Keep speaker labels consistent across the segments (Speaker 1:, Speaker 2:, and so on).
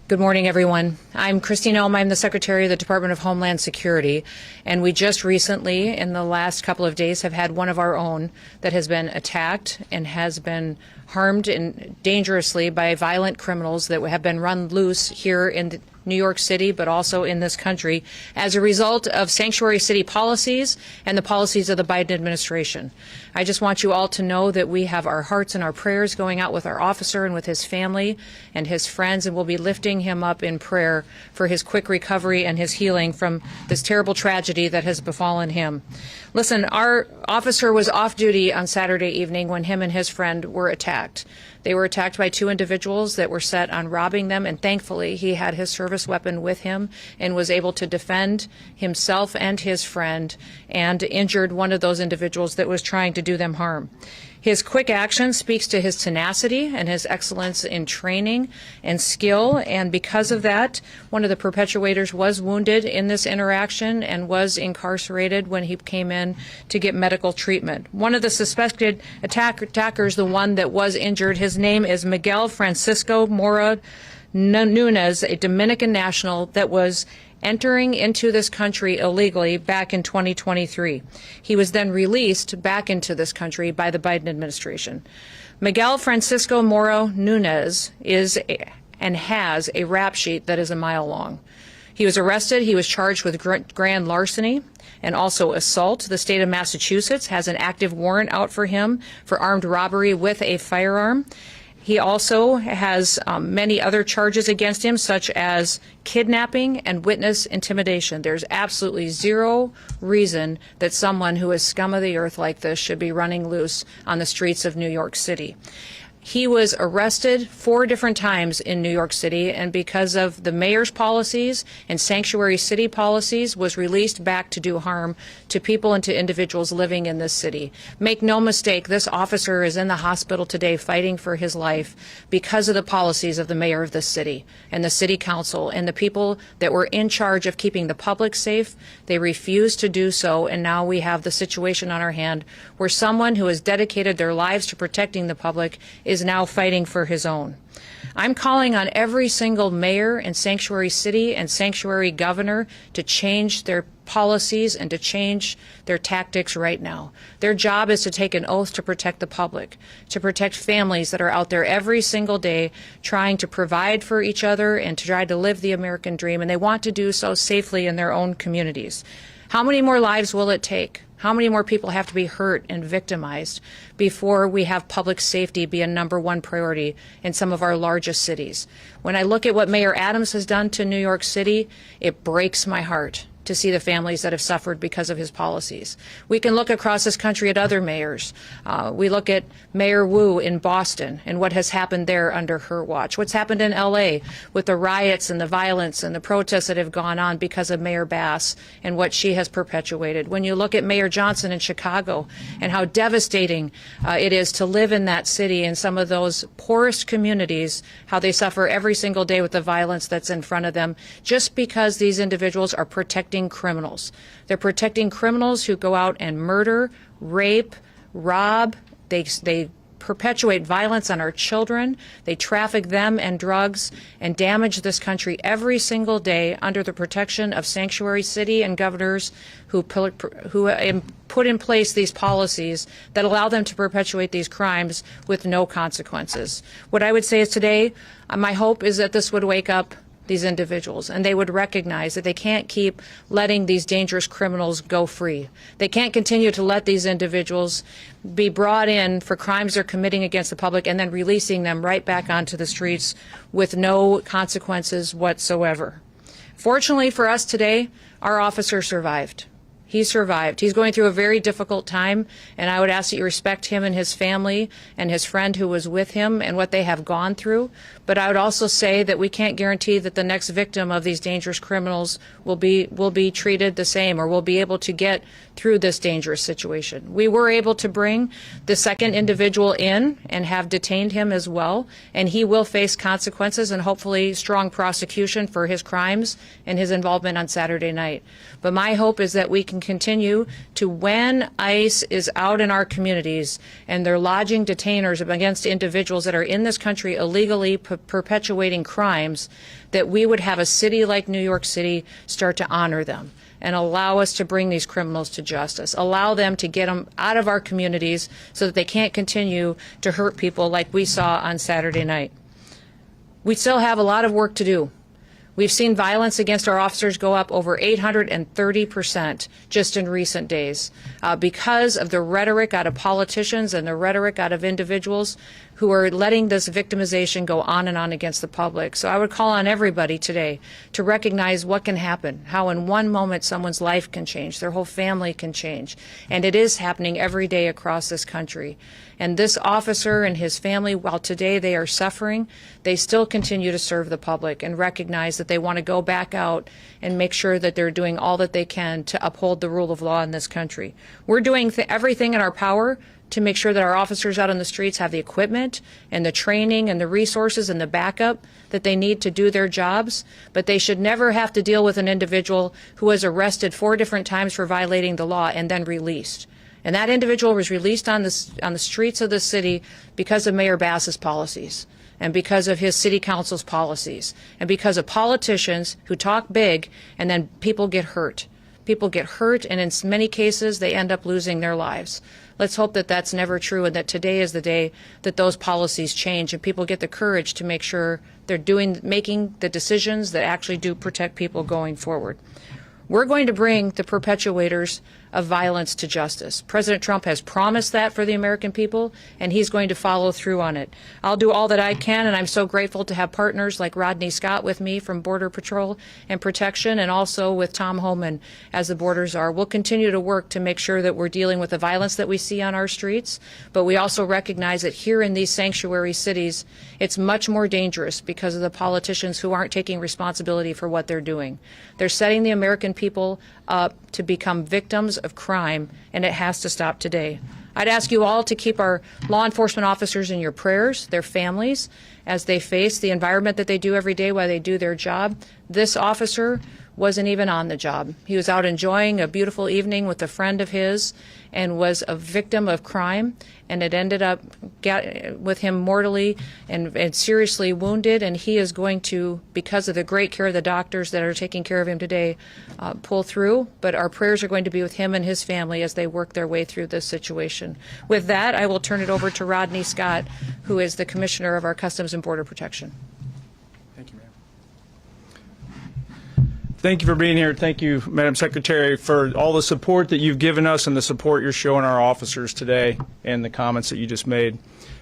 Speaker 1: Good morning, everyone. I'm Kristi Noem. I'm the Secretary of the Department of Homeland Security, and we just recently, in the last couple of days, have had one of our own that has been attacked and has been harmed dangerously by violent criminals that have been run loose here in New York City, but also in this country, as a result of sanctuary city policies and the policies of the Biden administration. I just want you all to know that we have our hearts and our prayers going out with our officer and with his family and his friends, and we'll be lifting him up in prayer for his quick recovery and his healing from this terrible tragedy that has befallen him. Listen, our officer was off duty on Saturday evening when him and his friend were attacked. They were attacked by two individuals that were set on robbing them, and thankfully he had his service weapon with him and was able to defend himself and his friend, and injured one of those individuals that was trying to do them harm. His quick action speaks to his tenacity and his excellence in training and skill, and because of that, one of the perpetrators was wounded in this interaction and was incarcerated when he came in to get medical treatment. One of the suspected attackers, the one that was injured, his name is Miguel Francisco Mora Nunez, a Dominican national that was entering into this country illegally back in 2023. He was then released back into this country by the Biden administration. Miguel Francisco Mora Nunez is and has a rap sheet that is a mile long. He was arrested. He was charged with grand larceny and also assault. The state of Massachusetts has an active warrant out for him for armed robbery with a firearm. He also has many other charges against him, such as kidnapping and witness intimidation. There's absolutely zero reason that someone who is scum of the earth like this should be running loose on the streets of New York City. He was arrested 4 different times in New York City, and because of the mayor's policies and sanctuary city policies, was released back to do harm to people and to individuals living in this city. Make no mistake, this officer is in the hospital today fighting for his life because of the policies of the mayor of this city and the city council and the people that were in charge of keeping the public safe. They refused to do so, and now we have the situation on our hand where someone who has dedicated their lives to protecting the public is now fighting for his own. I'm calling on every single mayor and sanctuary city and sanctuary governor to change their policies and to change their tactics right now. Their job is to take an oath to protect the public, to protect families that are out there every single day trying to provide for each other and to try to live the American dream, and they want to do so safely in their own communities. How many more lives will it take? How many more people have to be hurt and victimized before we have public safety be a #1 priority in some of our largest cities? When I look at what Mayor Adams has done to New York City, it breaks my heart to see the families that have suffered because of his policies. We can look across this country at other mayors. We look at Mayor Wu in Boston and what has happened there under her watch. What's happened in LA with the riots and the violence and the protests that have gone on because of Mayor Bass and what she has perpetuated. When you look at Mayor Johnson in Chicago and how devastating it is to live in that city and some of those poorest communities, how they suffer every single day with the violence that's in front of them, just because these individuals are protecting criminals. They're protecting criminals who go out and murder, rape, rob. They perpetuate violence on our children. They traffic them and drugs and damage this country every single day under the protection of sanctuary city and governors who put in place these policies that allow them to perpetuate these crimes with no consequences. What I would say is today, my hope is that this would wake up these individuals, and they would recognize that they can't keep letting these dangerous criminals go free. They can't continue to let these individuals be brought in for crimes they're committing against the public and then releasing them right back onto the streets with no consequences whatsoever. Fortunately for us today, our officer survived. He survived. He's going through a very difficult time, and I would ask that you respect him and his family and his friend who was with him and what they have gone through. But I would also say that we can't guarantee that the next victim of these dangerous criminals will be treated the same or will be able to get through this dangerous situation. We were able to bring the second individual in and have detained him as well, and he will face consequences and hopefully strong prosecution for his crimes and his involvement on Saturday night. But my hope is that we can can continue to, when ICE is out in our communities and they're lodging detainers against individuals that are in this country illegally perpetuating crimes, that we would have a city like New York City start to honor them and allow us to bring these criminals to justice, allow them to get them out of our communities so that they can't continue to hurt people like we saw on Saturday night. We still have a lot of work to do. We've seen violence against our officers go up over 830% just in recent days because of the rhetoric out of politicians and the rhetoric out of individuals who are letting this victimization go on and on against the public. So I would call on everybody today to recognize what can happen, how in one moment someone's life can change, their whole family can change. And it is happening every day across this country. And this officer and his family, while today they are suffering, they still continue to serve the public and recognize that they want to go back out and make sure that they're doing all that they can to uphold the rule of law in this country. We're doing everything in our power to make sure that our officers out on the streets have the equipment and the training and the resources and the backup that they need to do their jobs, but they should never have to deal with an individual who was arrested 4 different times for violating the law and then released. And that individual was released on the streets of the city because of Mayor Bass's policies and because of his city council's policies and because of politicians who talk big and then people get hurt. People get hurt, and in many cases they end up losing their lives. Let's hope that that's never true and that today is the day that those policies change and people get the courage to make sure they're making the decisions that actually do protect people going forward. We're going to bring the perpetuators of violence to justice. President Trump has promised that for the American people, and he's going to follow through on it. I'll do all that I can, and I'm so grateful to have partners like Rodney Scott with me from Border Patrol and Protection, and also with Tom Homan as the borders are. We'll continue to work to make sure that we're dealing with the violence that we see on our streets, but we also recognize that here in these sanctuary cities, it's much more dangerous because of the politicians who aren't taking responsibility for what they're doing. They're setting the American people up to become victims of crime, and it has to stop today. I'd ask you all to keep our law enforcement officers in your prayers, their families, as they face the environment that they do every day while they do their job. This officer wasn't even on the job. He was out enjoying a beautiful evening with a friend of his and was a victim of crime, and it ended up with him mortally and seriously wounded, and he is going to, because of the great care of the doctors that are taking care of him today, pull through. But our prayers are going to be with him and his family as they work their way through this situation. With that, I will turn it over to Rodney Scott, who is the Commissioner of our Customs and Border Protection.
Speaker 2: Thank you, ma'am. Thank you for being here. Thank you, Madam Secretary, for all the support that you've given us and the support you're showing our officers today and the comments that you just made.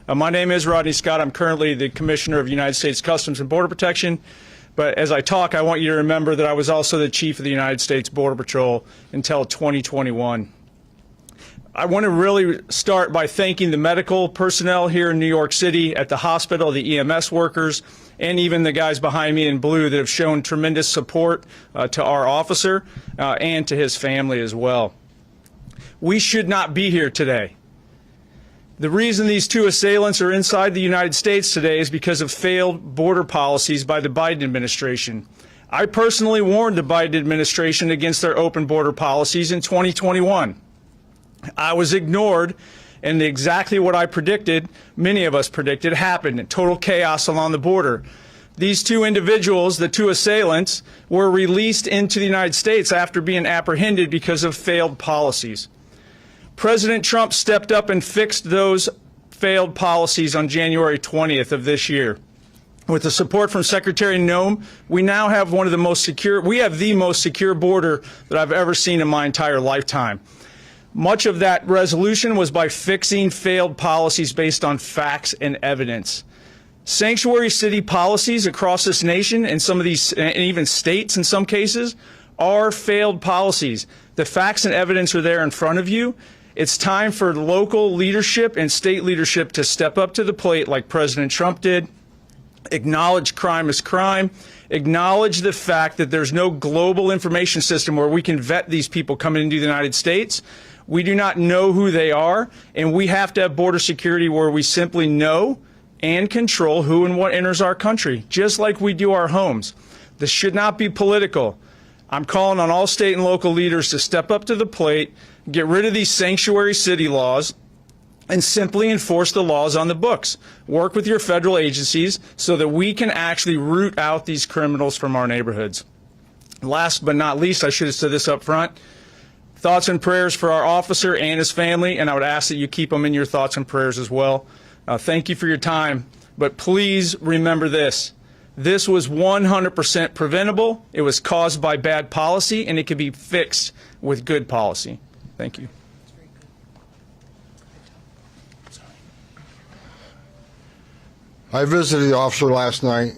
Speaker 2: My name is Rodney Scott. I'm currently the Commissioner of United States Customs and Border Protection. But as I talk, I want you to remember that I was also the Chief of the United States Border Patrol until 2021. I want to really start by thanking the medical personnel here in New York City at the hospital, the EMS workers, and even the guys behind me in blue that have shown tremendous support to our officer and to his family as well. We should not be here today. The reason these 2 assailants are inside the United States today is because of failed border policies by the Biden administration. I personally warned the Biden administration against their open border policies in 2021. I was ignored, and exactly what I predicted, many of us predicted, happened. Total chaos along the border. These 2 individuals, the 2 assailants, were released into the United States after being apprehended because of failed policies. President Trump stepped up and fixed those failed policies on January 20th of this year. With the support from Secretary Noem, we now have one of the most secure, we have the most secure border that I've ever seen in my entire lifetime. Much of that resolution was by fixing failed policies based on facts and evidence. Sanctuary city policies across this nation and some of these, and even states in some cases, are failed policies. The facts and evidence are there in front of you. It's time for local leadership and state leadership to step up to the plate like President Trump did. Acknowledge crime as crime. Acknowledge the fact that there's no global information system where we can vet these people coming into the United States. We do not know who they are, and we have to have border security where we simply know and control who and what enters our country, just like we do our homes. This should not be political. I'm calling on all state and local leaders to step up to the plate, get rid of these sanctuary city laws, and simply enforce the laws on the books. Work with your federal agencies so that we can actually root out these criminals from our neighborhoods. Last but not least, I should have said this up front, thoughts and prayers for our officer and his family, and I would ask that you keep them in your thoughts and prayers as well. Thank you for your time, but please remember this. This was 100% preventable. It was caused by bad policy, and it can be fixed with good policy. Thank you.
Speaker 3: I visited the officer last night.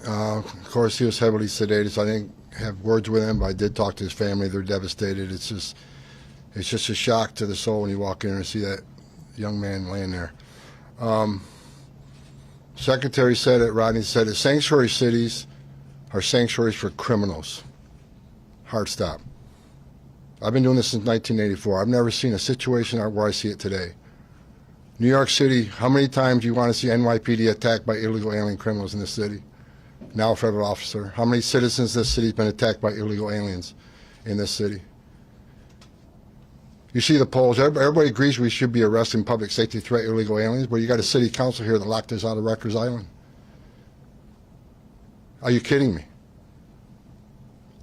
Speaker 3: Of course, he was heavily sedated, so I didn't have words with him, but I did talk to his family. They're devastated. It's just a shock to the soul when you walk in and see that young man laying there. Secretary said it, Rodney said it, sanctuary cities are sanctuaries for criminals. Hard stop. I've been doing this since 1984. I've never seen a situation where I see it today. New York City, how many times do you want to see NYPD attacked by illegal alien criminals in this city? Now a federal officer. How many citizens in this city have been attacked by illegal aliens in this city? You see the polls. Everybody agrees we should be arresting public safety threat illegal aliens, but you got a city council here that locked us out of Rikers Island. Are you kidding me?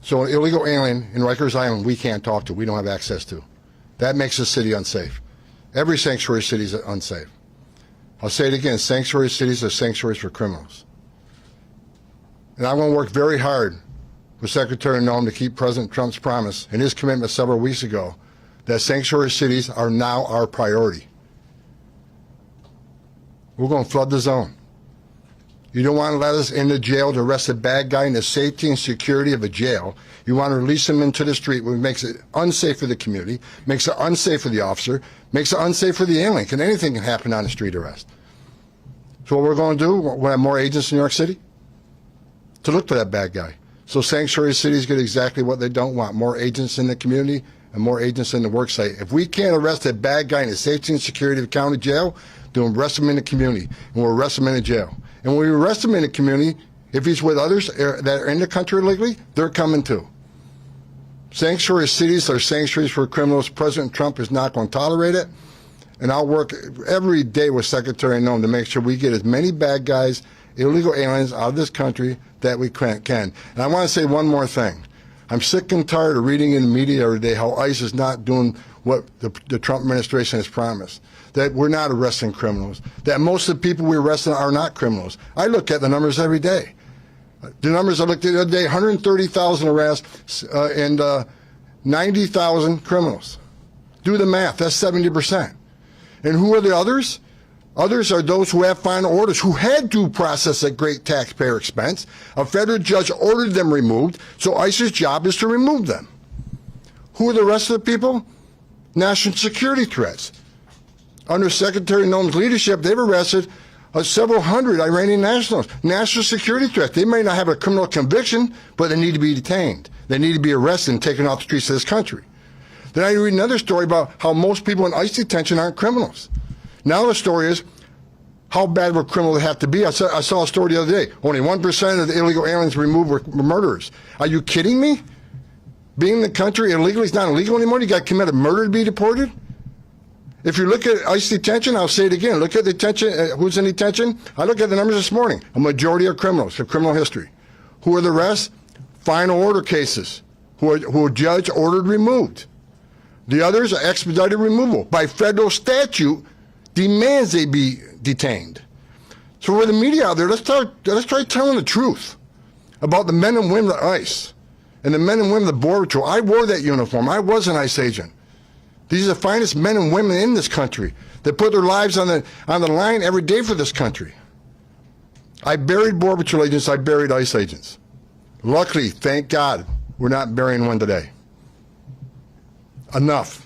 Speaker 3: So an illegal alien in Rikers Island we can't talk to, we don't have access to. That makes the city unsafe. Every sanctuary city is unsafe. I'll say it again, sanctuary cities are sanctuaries for criminals. And I'm going to work very hard with Secretary Noem to keep President Trump's promise and his commitment several weeks ago that sanctuary cities are now our priority. We're going to flood the zone. You don't want to let us into jail to arrest a bad guy in the safety and security of a jail. You want to release him into the street, which makes it unsafe for the community, makes it unsafe for the officer, makes it unsafe for the alien. Anything can happen on a street arrest. So what we're going to do, we'll have more agents in New York City to look for that bad guy. So sanctuary cities get exactly what they don't want, more agents in the community and more agents in the work site. If we can't arrest a bad guy in the safety and security of the county jail, then we'll arrest him in the community, and we'll arrest him in the jail. And when we arrest him in the community, if he's with others that are in the country illegally, they're coming too. Sanctuary cities are sanctuaries for criminals. President Trump is not going to tolerate it. And I'll work every day with Secretary Noem to make sure we get as many bad guys, illegal aliens out of this country that we can. And I want to say one more thing. I'm sick and tired of reading in the media every day how ICE is not doing what the Trump administration has promised, that we're not arresting criminals, that most of the people we arrest are not criminals. I look at the numbers every day. The numbers I looked at the other day, 130,000 arrests and 90,000 criminals. Do the math, that's 70%. And who are the others? Others are those who have final orders, who had due process at great taxpayer expense. A federal judge ordered them removed, so ICE's job is to remove them. Who are the rest of the people? National security threats. Under Secretary Noem's leadership, they've arrested several hundred Iranian nationals. National security threats. They may not have a criminal conviction, but they need to be detained. They need to be arrested and taken off the streets of this country. Then I read another story about how most people in ICE detention aren't criminals. Now the story is, how bad of a criminal they have to be. I saw a story the other day. Only 1% of the illegal aliens removed were murderers. Are you kidding me? Being in the country illegally is not illegal anymore? You got to commit a murder to be deported? If you look at ICE detention, I'll say it again. Look at detention. Who's in detention? I look at the numbers this morning. A majority are criminals, have criminal history. Who are the rest? Final order cases, who are judge ordered removed. The others are expedited removal. By federal statute, demands they be detained. So for the media out there, let's try telling the truth about the men and women of ICE and the men and women of the Border Patrol. I wore that uniform. I was an ICE agent. These are the finest men and women in this country that put their lives on the line every day for this country. I buried Border Patrol agents. I buried ICE agents. Luckily, thank God, we're not burying one today. Enough.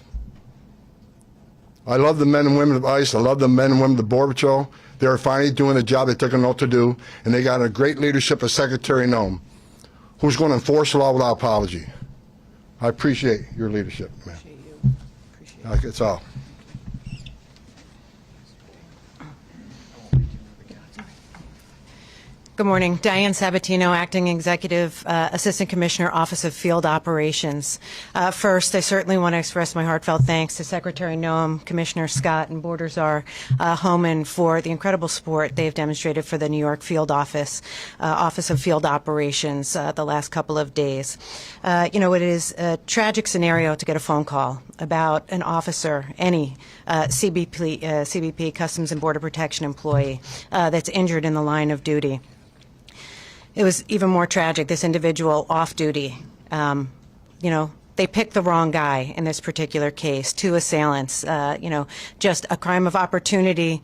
Speaker 3: I love the men and women of ICE. I love the men and women of the Border Patrol. They're finally doing the job they took an oath to do, and they got a great leadership of Secretary Noem, who's going to enforce the law without apology. I appreciate your leadership, man. That's all.
Speaker 4: Good morning. Diane Sabatino, Acting Executive Assistant Commissioner, Office of Field Operations. First, I certainly want to express my heartfelt thanks to Secretary Noem, Commissioner Scott, and Border Czar Homan for the incredible support they've demonstrated for the New York Field Office, Office of Field Operations, the last couple of days. It is a tragic scenario to get a phone call about an officer, any CBP, Customs and Border Protection employee, that's injured in the line of duty. It was even more tragic, this individual off duty. They picked the wrong guy in this particular case, two assailants, just a crime of opportunity.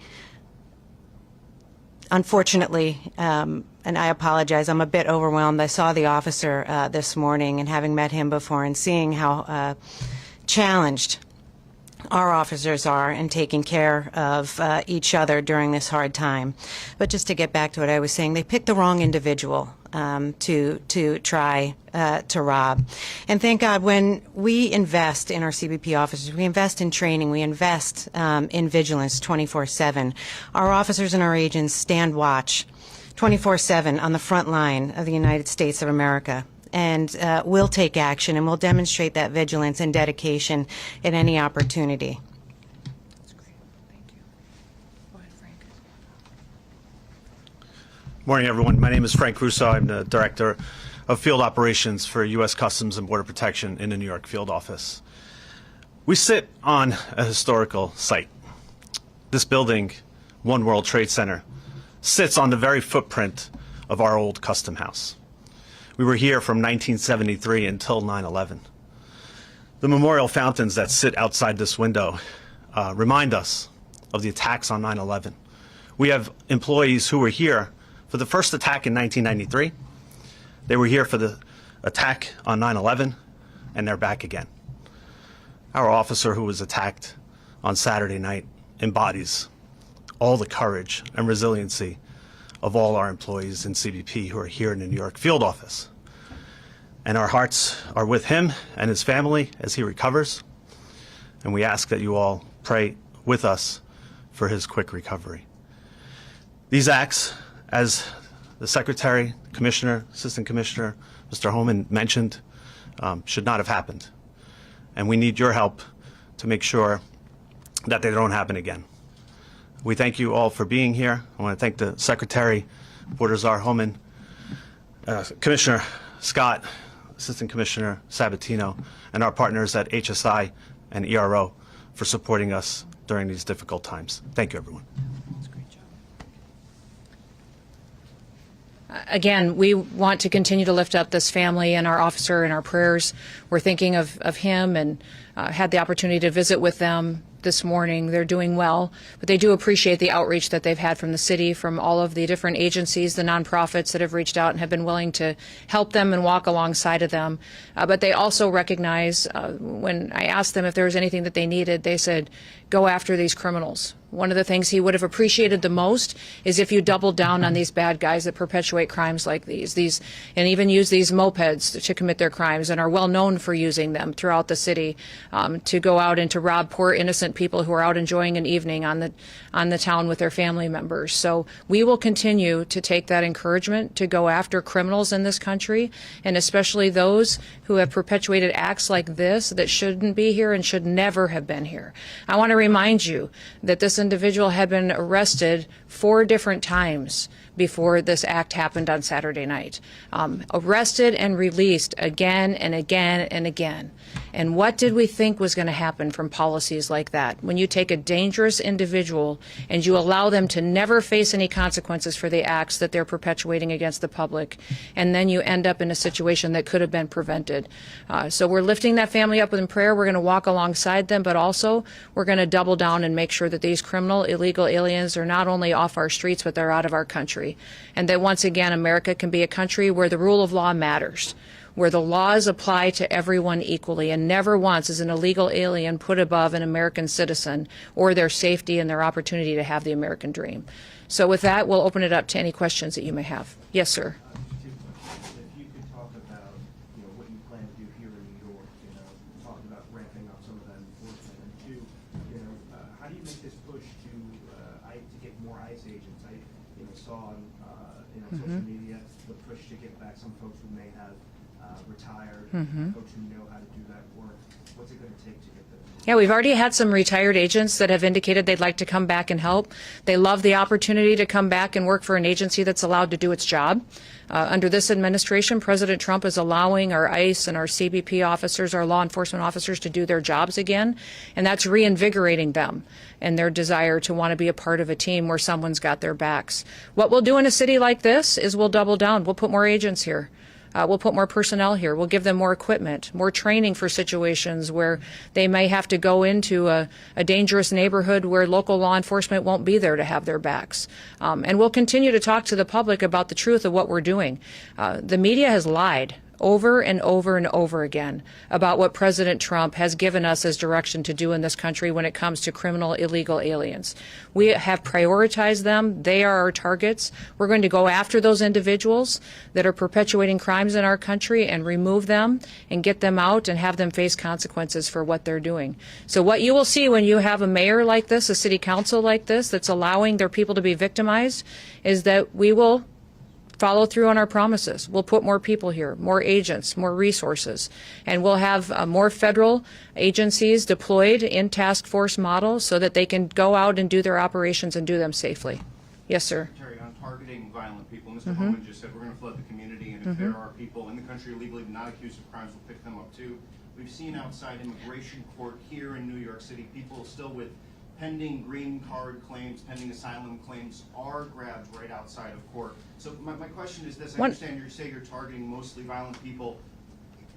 Speaker 4: Unfortunately, and I apologize, I'm a bit overwhelmed. I saw the officer this morning, and having met him before and seeing how challenged our officers are in taking care of each other during this hard time. But just to get back to what I was saying, they picked the wrong individual to try to rob. And thank God, when we invest in our CBP officers, we invest in training, we invest in vigilance 24/7. Our officers and our agents stand watch 24/7 on the front line of the United States of America. And we'll take action, and we'll demonstrate that vigilance and dedication at any opportunity.
Speaker 1: That's great. Thank you. Go ahead, Frank.
Speaker 5: Morning, everyone. My name is Frank Russo. I'm the Director of Field Operations for U.S. Customs and Border Protection in the New York Field Office. We sit on a historical site. This building, One World Trade Center, sits on the very footprint of our old custom house. We were here from 1973 until 9/11. The memorial fountains that sit outside this window remind us of the attacks on 9/11. We have employees who were here for the first attack in 1993. They were here for the attack on 9/11, and they're back again. Our officer who was attacked on Saturday night embodies all the courage and resiliency of all our employees in CBP who are here in the New York Field Office. And our hearts are with him and his family as he recovers. And we ask that you all pray with us for his quick recovery. These acts, as the Secretary, Commissioner, Assistant Commissioner, Mr. Homan mentioned, should not have happened. And we need your help to make sure that they don't happen again. We thank you all for being here. I want to thank the Secretary, Border Czar Homan, Commissioner Scott, Assistant Commissioner Sabatino, and our partners at HSI and ERO for supporting us during these difficult times. Thank you, everyone.
Speaker 1: That's a great job. Again, we want to continue to lift up this family and our officer in our prayers. We're thinking of him and had the opportunity to visit with them this morning. They're doing well, but they do appreciate the outreach that they've had from the city, from all of the different agencies, the nonprofits that have reached out and have been willing to help them and walk alongside of them. But they also recognize, when I asked them if there was anything that they needed, they said, go after these criminals. One of the things he would have appreciated the most is if you doubled down on these bad guys that perpetuate crimes like these and even use these mopeds to commit their crimes and are well known for using them throughout the city to go out and to rob poor innocent people who are out enjoying an evening on the town with their family members. So we will continue to take that encouragement to go after criminals in this country, and especially those who have perpetuated acts like this that shouldn't be here and should never have been here. I want to remind you that this individual had been arrested 4 different times before this act happened on Saturday night. Arrested and released again and again and again. And what did we think was going to happen from policies like that? When you take a dangerous individual and you allow them to never face any consequences for the acts that they're perpetuating against the public, and then you end up in a situation that could have been prevented. So we're lifting that family up in prayer. We're going to walk alongside them, but also we're going to double down and make sure that these criminal, illegal aliens are not only off our streets, but they're out of our country. And that once again, America can be a country where the rule of law matters, where the laws apply to everyone equally, and never once is an illegal alien put above an American citizen or their safety and their opportunity to have the American dream. So with that, we'll open it up to any questions that you may have. Yes, sir.
Speaker 6: 2 questions. If you could talk about, what you plan to do here in New York, talk about ramping up some of that enforcement, and 2, how do you make this push to get more ICE agents? saw on social media the push to get back some folks who may have retired, folks who know how to do that work. What's it going to take to get them?
Speaker 1: Yeah, we've already had some retired agents that have indicated they'd like to come back and help. They love the opportunity to come back and work for an agency that's allowed to do its job. Under this administration, President Trump is allowing our ICE and our CBP officers, our law enforcement officers, to do their jobs again, and that's reinvigorating them and their desire to want to be a part of a team where someone's got their backs. What we'll do in a city like this is we'll double down. We'll put more agents here. We'll put more personnel here. We'll give them more equipment, more training for situations where they may have to go into a dangerous neighborhood where local law enforcement won't be there to have their backs. And we'll continue to talk to the public about the truth of what we're doing. The media has lied over and over and over again about what President Trump has given us as direction to do in this country when it comes to criminal illegal aliens. We have prioritized them. They are our targets. We're going to go after those individuals that are perpetuating crimes in our country and remove them and get them out and have them face consequences for what they're doing. So what you will see when you have a mayor like this, a city council like this, that's allowing their people to be victimized, is that we will follow through on our promises. We'll put more people here, more agents, more resources, and we'll have more federal agencies deployed in task force models so that they can go out and do their operations and do them safely. Yes, sir.
Speaker 7: Secretary, on targeting violent people, Mr. Holman just said we're going to flood the community, and if there are people in the country illegally not accused of crimes, we'll pick them up too. We've seen outside immigration court here in New York City, people still with pending green card claims, pending asylum claims are grabbed right outside of court. So my question is this: I understand you say you're targeting mostly violent people.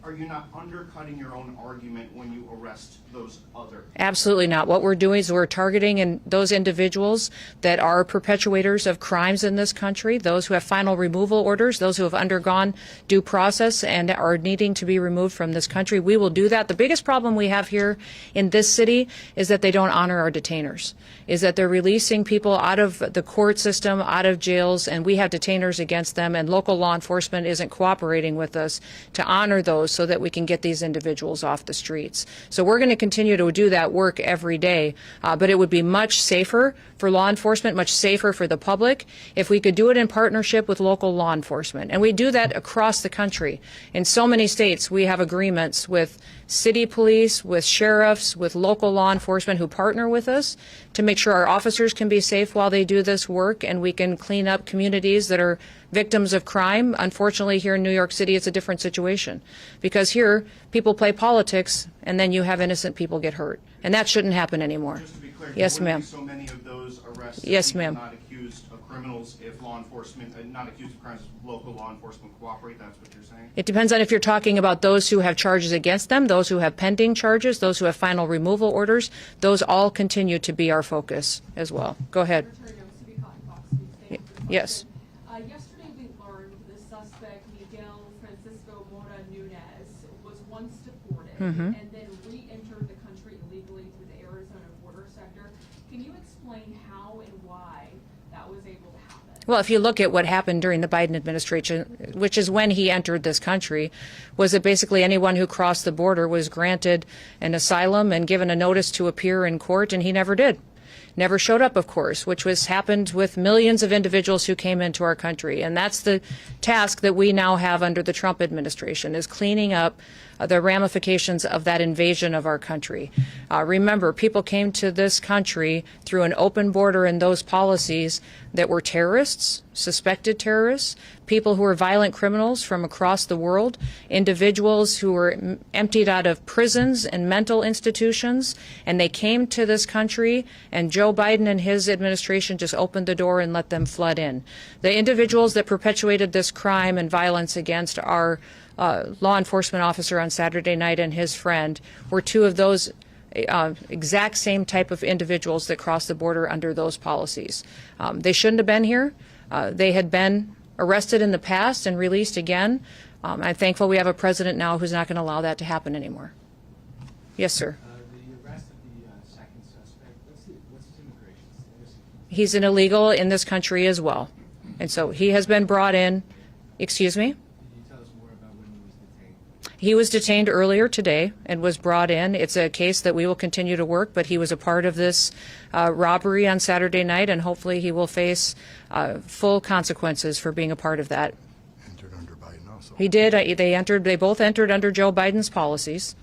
Speaker 7: Are you not undercutting your own argument when you arrest those other?
Speaker 1: Absolutely not. What we're doing is we're targeting those individuals that are perpetuators of crimes in this country, those who have final removal orders, those who have undergone due process and are needing to be removed from this country. We will do that. The biggest problem we have here in this city is that they don't honor our detainers, is that they're releasing people out of the court system, out of jails, and we have detainers against them, and local law enforcement isn't cooperating with us to honor those so that we can get these individuals off the streets. So we're going to continue to do that work every day, but it would be much safer for law enforcement, much safer for the public, if we could do it in partnership with local law enforcement. And we do that across the country. In so many states, we have agreements with city police, with sheriffs, with local law enforcement who partner with us to make sure our officers can be safe while they do this work, and we can clean up communities that are victims of crime. Unfortunately, here in New York City, it's a different situation, because here people play politics and then you have innocent people get hurt, and that shouldn't happen anymore.
Speaker 7: Just to be clear,
Speaker 1: Yes,
Speaker 7: there
Speaker 1: ma'am.
Speaker 7: wouldn't be so many of those arrests
Speaker 1: Yes,
Speaker 7: people
Speaker 1: ma'am.
Speaker 7: not accused of criminals if law enforcement, not accused of crimes, if local law enforcement cooperate. That's what you're saying?
Speaker 1: It depends on if you're talking about those who have charges against them, those who have pending charges, those who have final removal orders. Those all continue to be our focus as well. Go ahead.
Speaker 8: Secretary Noem, City Cotton Fox News. Thank you for the
Speaker 1: Yes.
Speaker 8: question. Yesterday we learned the suspect, Miguel Francisco Mora Nunez, was once deported and then re-entered the country illegally through the Arizona border sector. Can you explain how and why that was able to happen?
Speaker 1: Well, if you look at what happened during the Biden administration, which is when he entered this country, was that basically anyone who crossed the border was granted an asylum and given a notice to appear in court, and he never did. Never showed up, of course, which was happened with millions of individuals who came into our country. And that's the task that we now have under the Trump administration, is cleaning up the ramifications of that invasion of our country. Remember, people came to this country through an open border and those policies that were terrorists, suspected terrorists, people who were violent criminals from across the world, individuals who were emptied out of prisons and mental institutions, and they came to this country, and Joe Biden and his administration just opened the door and let them flood in. The individuals that perpetuated this crime and violence against our law enforcement officer on Saturday night and his friend were two of those exact same type of individuals that crossed the border under those policies. They shouldn't have been here. They had been arrested in the past and released again. I'm thankful we have a president now who's not going to allow that to happen anymore. Yes, sir.
Speaker 9: The arrest of the second suspect, what's his immigration status?
Speaker 1: He's an illegal in this country as well. And so he has been brought in. Excuse me?
Speaker 9: Can you tell us more about when he was detained?
Speaker 1: He was detained earlier today and was brought in. It's a case that we will continue to work, but he was a part of this robbery on Saturday night, and hopefully he will face full consequences for being a part of that.
Speaker 3: Entered under Biden also.
Speaker 1: He did. They both entered under Joe Biden's policies,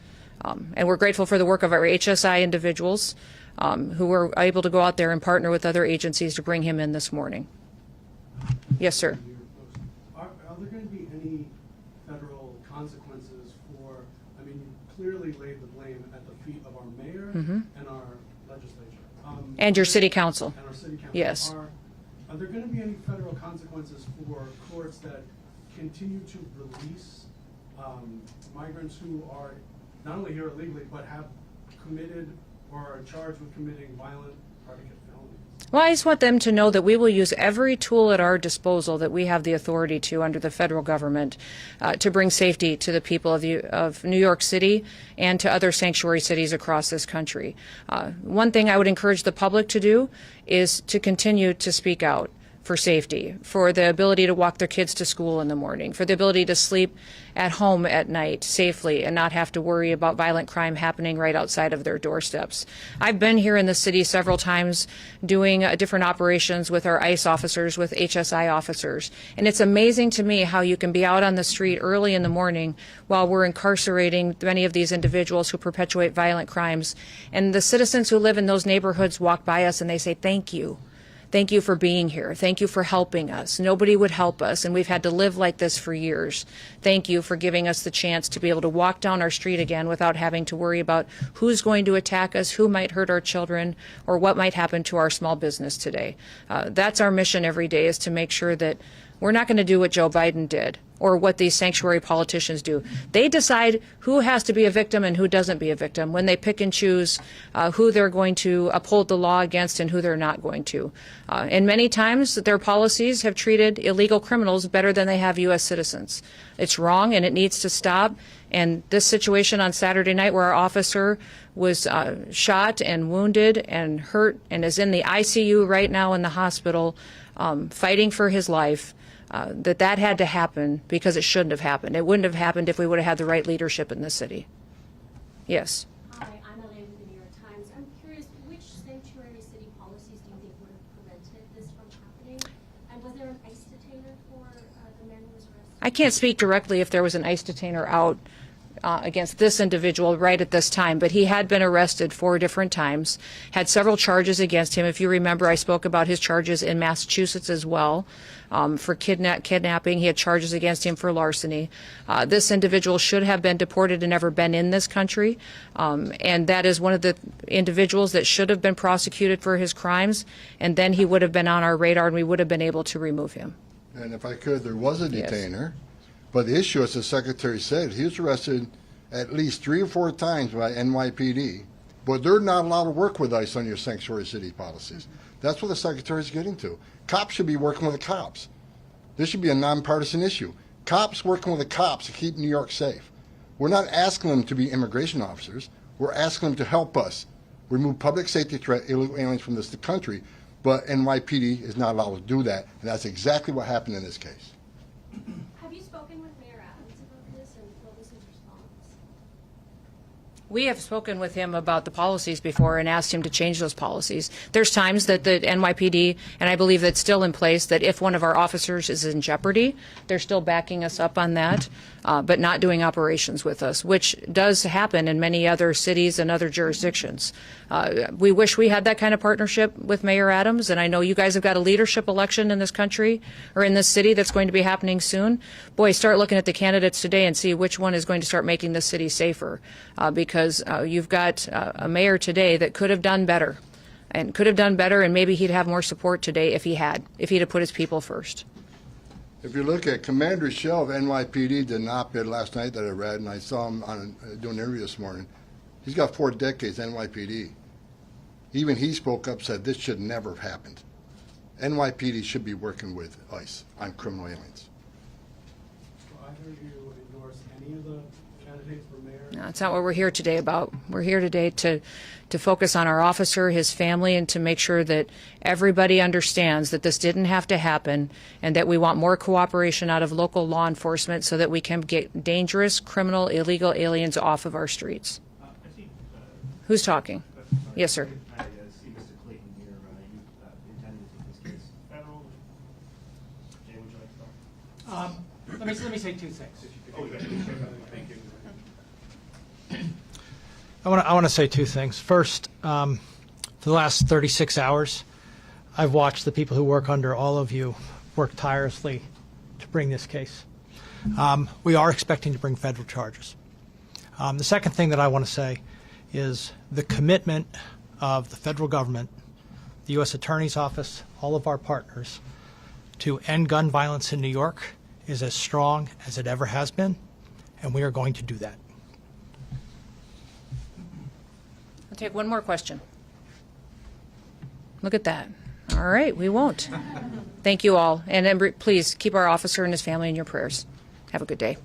Speaker 1: and we're grateful for the work of our HSI individuals who were able to go out there and partner with other agencies to bring him in this morning. Yes, sir.
Speaker 10: Are there going to be any federal consequences for, I mean, you clearly laid the blame at the feet of our mayor and our legislature.
Speaker 1: And your city council.
Speaker 10: And our city council.
Speaker 1: Yes.
Speaker 10: Are there going to be any federal consequences for courts that continue to release migrants who are not only here illegally, but have committed or are charged with committing violent predicate felonies?
Speaker 1: Well, I just want them to know that we will use every tool at our disposal that we have the authority to under the federal government to bring safety to the people of New York City and to other sanctuary cities across this country. One thing I would encourage the public to do is to continue to speak out for safety, for the ability to walk their kids to school in the morning, for the ability to sleep at home at night safely and not have to worry about violent crime happening right outside of their doorsteps. I've been here in the city several times doing different operations with our ICE officers, with HSI officers, and it's amazing to me how you can be out on the street early in the morning while we're incarcerating many of these individuals who perpetuate violent crimes, and the citizens who live in those neighborhoods walk by us and they say, "Thank you. Thank you for being here. Thank you for helping us. Nobody would help us, and we've had to live like this for years. Thank you for giving us the chance to be able to walk down our street again without having to worry about who's going to attack us, who might hurt our children, or what might happen to our small business today." That's our mission every day, is to make sure that we're not going to do what Joe Biden did or what these sanctuary politicians do. They decide who has to be a victim and who doesn't be a victim when they pick and choose who they're going to uphold the law against and who they're not going to. And many times their policies have treated illegal criminals better than they have U.S. citizens. It's wrong and it needs to stop. And this situation on Saturday night where our officer was shot and wounded and hurt and is in the ICU right now in the hospital fighting for his life, that had to happen because it shouldn't have happened. It wouldn't have happened if we would have had the right leadership in the city. Yes.
Speaker 11: Hi, I'm Elaine with the New York Times. I'm curious, which sanctuary city policies do you think would have prevented this from happening? And was there an ICE detainer for the man who was arrested?
Speaker 1: I can't speak directly if there was an ICE detainer out against this individual right at this time, but he had been arrested 4 different times, had several charges against him. If you remember, I spoke about his charges in Massachusetts as well for kidnapping. He had charges against him for larceny. This individual should have been deported and never been in this country, and that is one of the individuals that should have been prosecuted for his crimes, and then he would have been on our radar and we would have been able to remove him.
Speaker 3: And if I could, there was a
Speaker 1: Yes.
Speaker 3: detainer. But the issue, as the Secretary said, he was arrested at least 3 or 4 times by NYPD, but they're not allowed to work with ICE on your sanctuary city policies. That's what the Secretary's getting to. Cops should be working with the cops. This should be a nonpartisan issue. Cops working with the cops to keep New York safe. We're not asking them to be immigration officers. We're asking them to help us remove public safety threat illegal aliens from this country, but NYPD is not allowed to do that, and that's exactly what happened in this case.
Speaker 11: Have you spoken with Mayor Adams about this, and what was his response?
Speaker 1: We have spoken with him about the policies before and asked him to change those policies. There's times that the NYPD, and I believe that's still in place, that if one of our officers is in jeopardy, they're still backing us up on that, but not doing operations with us, which does happen in many other cities and other jurisdictions. We wish we had that kind of partnership with Mayor Adams, and I know you guys have got a leadership election in this country or in this city that's going to be happening soon. Boy, start looking at the candidates today and see which one is going to start making this city safer, because you've got a mayor today that could have done better, and maybe he'd have more support today if he'd have put his people first.
Speaker 3: If you look at Commander Shell of NYPD, did an op-ed last night that I read, and I saw him doing an interview this morning. He's got 4 decades NYPD. Even he spoke up, said this should never have happened. NYPD should be working with ICE on criminal aliens.
Speaker 10: Do either of you endorse any of the candidates for mayor?
Speaker 1: No, that's not what we're here today about. We're here today to focus on our officer, his family, and to make sure that everybody understands that this didn't have to happen and that we want more cooperation out of local law enforcement so that we can get dangerous, criminal, illegal aliens off of our streets. Who's talking? Yes, sir.
Speaker 6: I see Mr. Clayton here. You intended to take this case federal. Jay, would you like to start?
Speaker 9: Let me say two things.
Speaker 6: Oh, yeah. Thank you.
Speaker 9: I want to say two things. First, for the last 36 hours, I've watched the people who work under all of you work tirelessly to bring this case. We are expecting to bring federal charges. The second thing that I want to say is the commitment of the federal government, the U.S. Attorney's Office, all of our partners, to end gun violence in New York is as strong as it ever has been, and we are going to do that.
Speaker 1: I'll take one more question. Look at that. All right, we won't. Thank you all. And then please keep our officer and his family in your prayers. Have a good day.